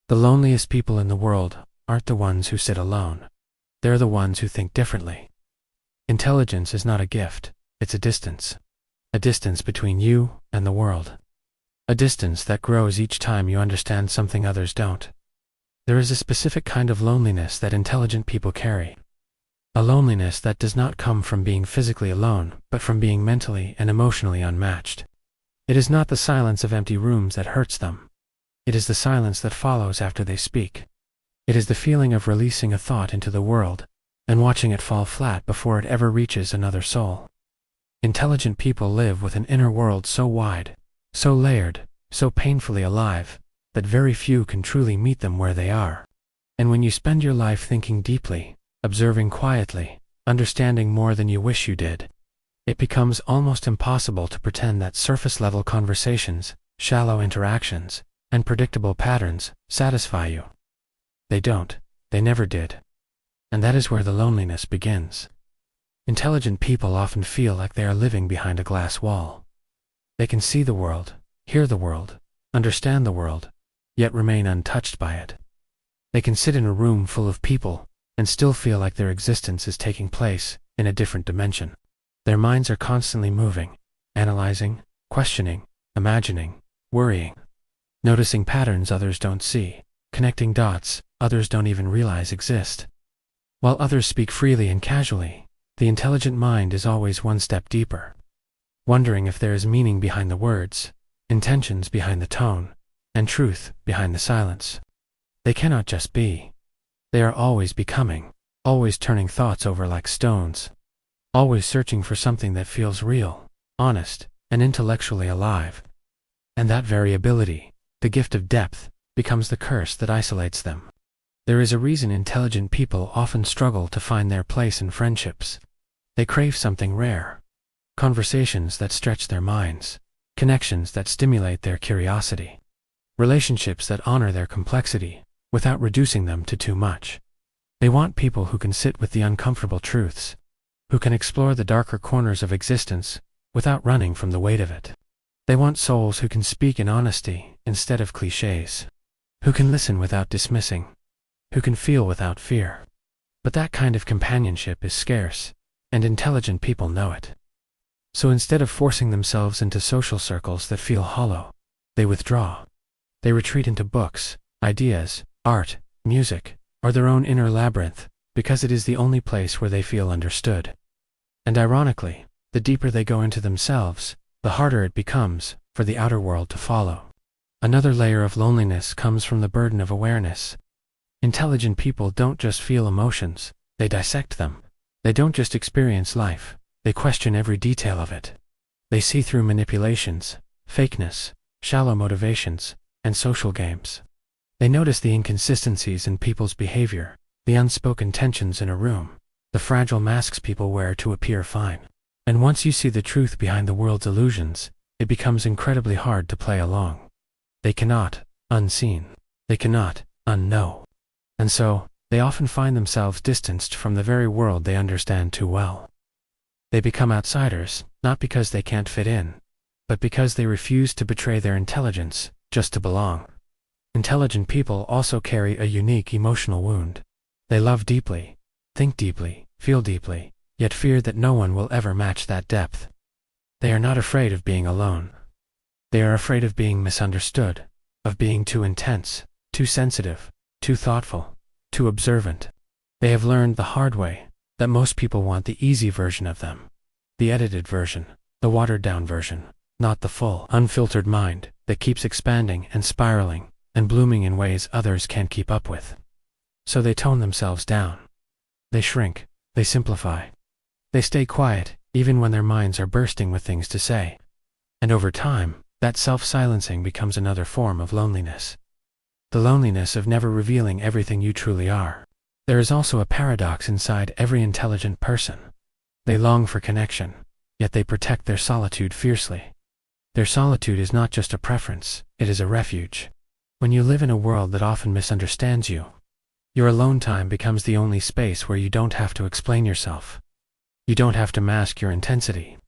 The loneliest people in the world aren't the ones who sit alone. They're the ones who think differently. Intelligence is not a gift, it's a distance. A distance between you and the world. A distance that grows each time you understand something others don't. There is a specific kind of loneliness that intelligent people carry. A loneliness that does not come from being physically alone, but from being mentally and emotionally unmatched. It is not the silence of empty rooms that hurts them. It is the silence that follows after they speak. It is the feeling of releasing a thought into the world and watching it fall flat before it ever reaches another soul. Intelligent people live with an inner world so wide, so layered, so painfully alive, that very few can truly meet them where they are. And when you spend your life thinking deeply, observing quietly, understanding more than you wish you did, it becomes almost impossible to pretend that surface-level conversations, shallow interactions, and predictable patterns satisfy you. They don't. They never did. And that is where the loneliness begins. Intelligent people often feel like they are living behind a glass wall. They can see the world, hear the world, understand the world, yet remain untouched by it. They can sit in a room full of people and still feel like their existence is taking place in a different dimension. Their minds are constantly moving, analyzing, questioning, imagining, worrying, noticing patterns others don't see, connecting dots others don't even realize exist. While others speak freely and casually, the intelligent mind is always one step deeper, wondering if there is meaning behind the words, intentions behind the tone, and truth behind the silence. They cannot just be. They are always becoming, always turning thoughts over like stones, always searching for something that feels real, honest, and intellectually alive. And that variability, the gift of depth, becomes the curse that isolates them. There is a reason intelligent people often struggle to find their place in friendships. They crave something rare. Conversations that stretch their minds, connections that stimulate their curiosity, relationships that honor their complexity without reducing them to too much. They want people who can sit with the uncomfortable truths, who can explore the darker corners of existence without running from the weight of it. They want souls who can speak in honesty instead of cliches, who can listen without dismissing, who can feel without fear. But that kind of companionship is scarce, and intelligent people know it. So instead of forcing themselves into social circles that feel hollow, they withdraw. They retreat into books, ideas, art, music, or their own inner labyrinth, because it is the only place where they feel understood. And ironically, the deeper they go into themselves, the harder it becomes for the outer world to follow. Another layer of loneliness comes from the burden of awareness. Intelligent people don't just feel emotions, they dissect them. They don't just experience life, they question every detail of it. They see through manipulations, fakeness, shallow motivations, and social games. They notice the inconsistencies in people's behavior, the unspoken tensions in a room, the fragile masks people wear to appear fine. And once you see the truth behind the world's illusions, it becomes incredibly hard to play along. They cannot, unseen. They cannot, unknow. And so, they often find themselves distanced from the very world they understand too well. They become outsiders, not because they can't fit in, but because they refuse to betray their intelligence just to belong. Intelligent people also carry a unique emotional wound. They love deeply, think deeply, feel deeply, yet fear that no one will ever match that depth. They are not afraid of being alone. They are afraid of being misunderstood, of being too intense, too sensitive, too thoughtful, too observant. They have learned the hard way that most people want the easy version of them, the edited version, the watered-down version, not the full, unfiltered mind that keeps expanding and spiraling and blooming in ways others can't keep up with. So they tone themselves down. They shrink, they simplify. They stay quiet, even when their minds are bursting with things to say. And over time, that self-silencing becomes another form of loneliness. The loneliness of never revealing everything you truly are. There is also a paradox inside every intelligent person. They long for connection, yet they protect their solitude fiercely. Their solitude is not just a preference, it is a refuge. When you live in a world that often misunderstands you, your alone time becomes the only space where you don't have to explain yourself. You don't have to mask your intensity.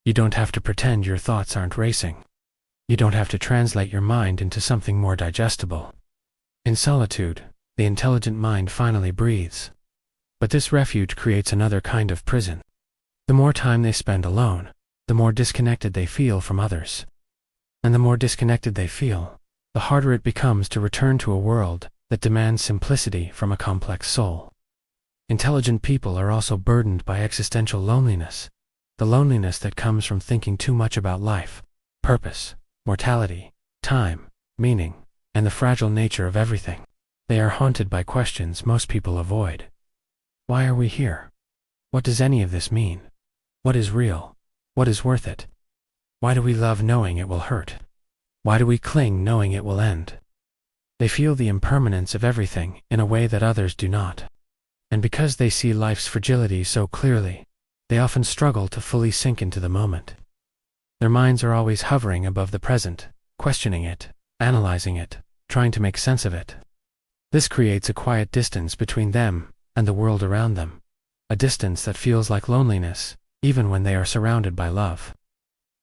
You don't have to pretend your thoughts aren't racing. You don't have to translate your mind into something more digestible. In solitude, the intelligent mind finally breathes. But this refuge creates another kind of prison. The more time they spend alone, the more disconnected they feel from others. And the more disconnected they feel, the harder it becomes to return to a world that demands simplicity from a complex soul. Intelligent people are also burdened by existential loneliness, the loneliness that comes from thinking too much about life, purpose, mortality, time, meaning, and the fragile nature of everything. They are haunted by questions most people avoid. Why are we here? What does any of this mean? What is real? What is worth it? Why do we love knowing it will hurt? Why do we cling knowing it will end? They feel the impermanence of everything in a way that others do not. And because they see life's fragility so clearly, they often struggle to fully sink into the moment. Their minds are always hovering above the present, questioning it, analyzing it, trying to make sense of it. This creates a quiet distance between them and the world around them, a distance that feels like loneliness, even when they are surrounded by love.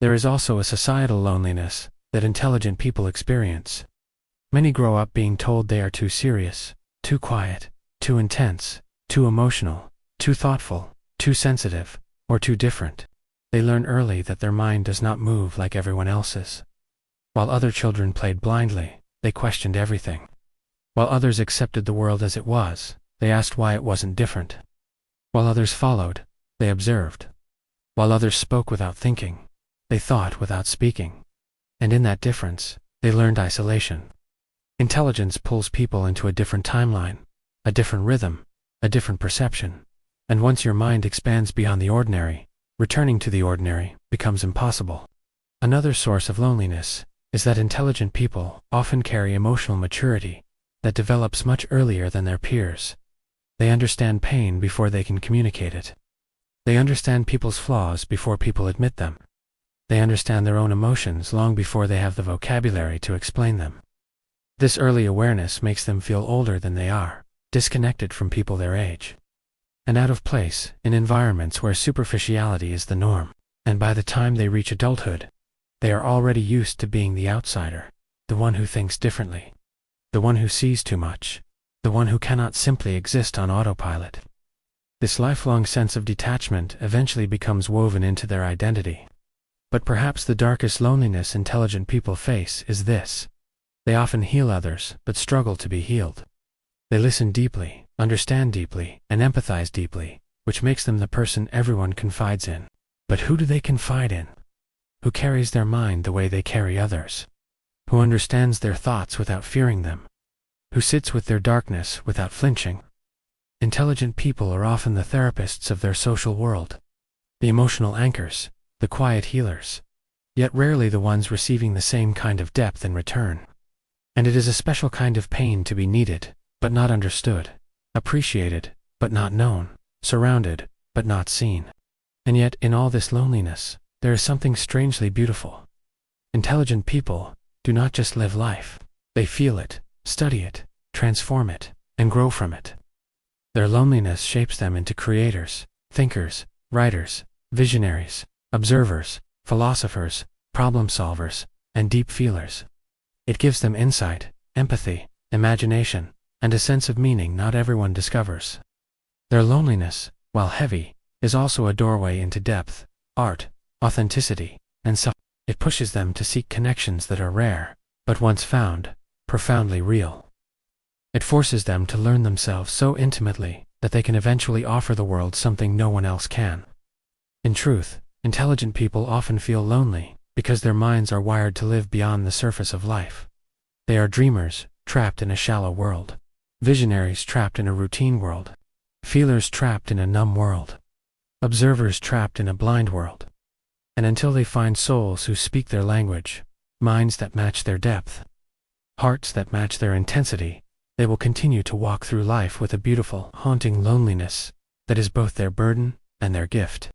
There is also a societal loneliness that intelligent people experience. Many grow up being told they are too serious, too quiet, too intense, too emotional, too thoughtful, too sensitive, or too different. They learn early that their mind does not move like everyone else's. While other children played blindly, they questioned everything. While others accepted the world as it was, they asked why it wasn't different. While others followed, they observed. While others spoke without thinking, they thought without speaking. And in that difference, they learned isolation. Intelligence pulls people into a different timeline, a different rhythm, a different perception. And once your mind expands beyond the ordinary, returning to the ordinary becomes impossible. Another source of loneliness is that intelligent people often carry emotional maturity that develops much earlier than their peers. They understand pain before they can communicate it. They understand people's flaws before people admit them. They understand their own emotions long before they have the vocabulary to explain them. This early awareness makes them feel older than they are, disconnected from people their age, and out of place in environments where superficiality is the norm. And by the time they reach adulthood, they are already used to being the outsider, the one who thinks differently, the one who sees too much, the one who cannot simply exist on autopilot. This lifelong sense of detachment eventually becomes woven into their identity. But perhaps the darkest loneliness intelligent people face is this. They often heal others, but struggle to be healed. They listen deeply, understand deeply, and empathize deeply, which makes them the person everyone confides in. But who do they confide in? Who carries their mind the way they carry others? Who understands their thoughts without fearing them? Who sits with their darkness without flinching? Intelligent people are often the therapists of their social world, the emotional anchors, the quiet healers, yet rarely the ones receiving the same kind of depth in return. And it is a special kind of pain to be needed, but not understood, appreciated, but not known, surrounded, but not seen. And yet, in all this loneliness, there is something strangely beautiful. Intelligent people do not just live life, they feel it, study it, transform it, and grow from it. Their loneliness shapes them into creators, thinkers, writers, visionaries, observers, philosophers, problem solvers, and deep feelers. It gives them insight, empathy, imagination, and a sense of meaning not everyone discovers. Their loneliness, while heavy, is also a doorway into depth, art, authenticity, and self. It pushes them to seek connections that are rare, but once found, profoundly real. It forces them to learn themselves so intimately that they can eventually offer the world something no one else can. In truth, intelligent people often feel lonely because their minds are wired to live beyond the surface of life. They are dreamers, trapped in a shallow world. Visionaries trapped in a routine world. Feelers trapped in a numb world. Observers trapped in a blind world. And until they find souls who speak their language, minds that match their depth, hearts that match their intensity, they will continue to walk through life with a beautiful, haunting loneliness that is both their burden and their gift.